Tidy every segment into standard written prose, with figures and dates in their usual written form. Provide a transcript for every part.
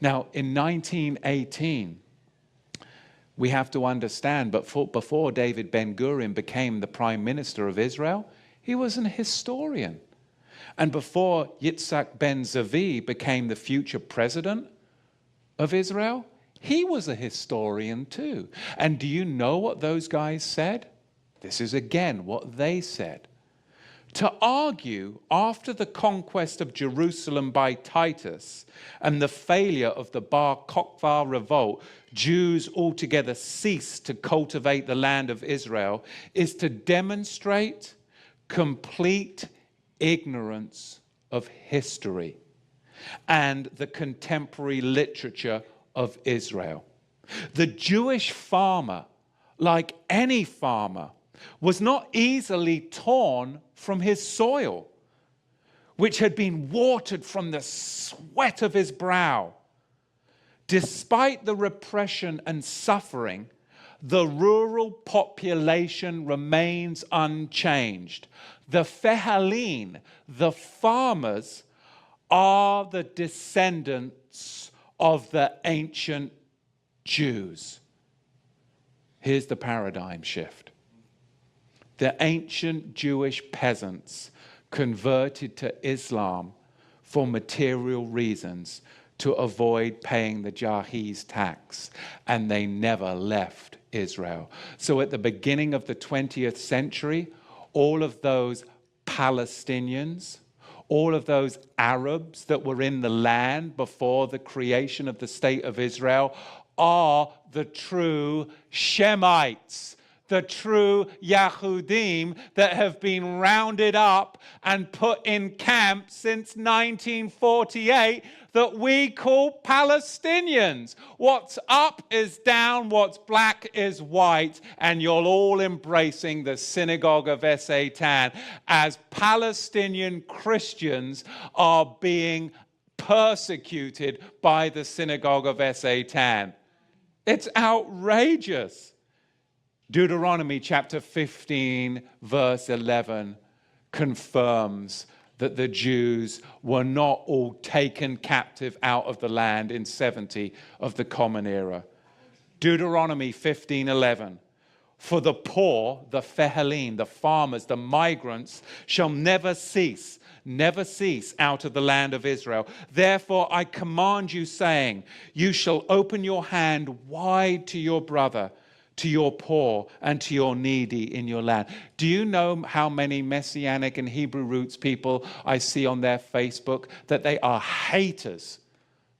Now, in 1918, we have to understand, but before David Ben-Gurion became the Prime Minister of Israel, he was an historian. And before Yitzhak Ben-Zvi became the future president of Israel, he was a historian too. And do you know what those guys said? This is again what they said. To argue after the conquest of Jerusalem by Titus and the failure of the Bar Kokhba revolt, Jews altogether ceased to cultivate the land of Israel, is to demonstrate complete ignorance of history and the contemporary literature of Israel. The Jewish farmer, like any farmer, was not easily torn from his soil, which had been watered from the sweat of his brow. Despite the repression and suffering, the rural population remains unchanged. The Fehalim, the farmers, are the descendants of the ancient Jews. Here's the paradigm shift. The ancient Jewish peasants converted to Islam for material reasons to avoid paying the Jahiz tax, and they never left Israel. So at the beginning of the 20th century, all of those Palestinians, all of those Arabs that were in the land before the creation of the state of Israel are the true Shemites, the true Yahudim that have been rounded up and put in camp since 1948 that we call Palestinians. What's up is down, what's black is white, and you're all embracing the synagogue of Satan as Palestinian Christians are being persecuted by the synagogue of Satan. It's outrageous. Deuteronomy chapter 15, verse 11 confirms that the Jews were not all taken captive out of the land in 70 of the Common Era. Deuteronomy 15:11. For the poor, the Fehalim, the farmers, the migrants, shall never cease out of the land of Israel. Therefore I command you, saying, you shall open your hand wide to your brother, to your poor and to your needy in your land. Do you know how many Messianic and Hebrew roots people I see on their Facebook that they are haters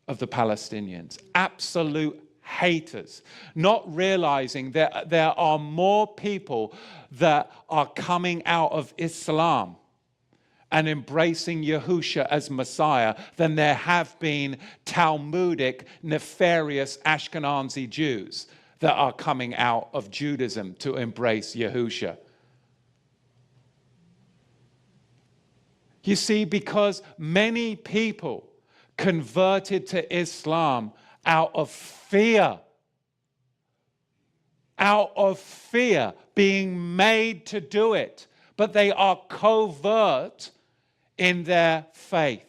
of the Palestinians? Absolute haters. Not realizing that there are more people that are coming out of Islam and embracing Yahusha as Messiah than there have been Talmudic, nefarious Ashkenazi Jews that are coming out of Judaism to embrace Yahusha. You see, because many people converted to Islam out of fear, being made to do it, but they are covert in their faith.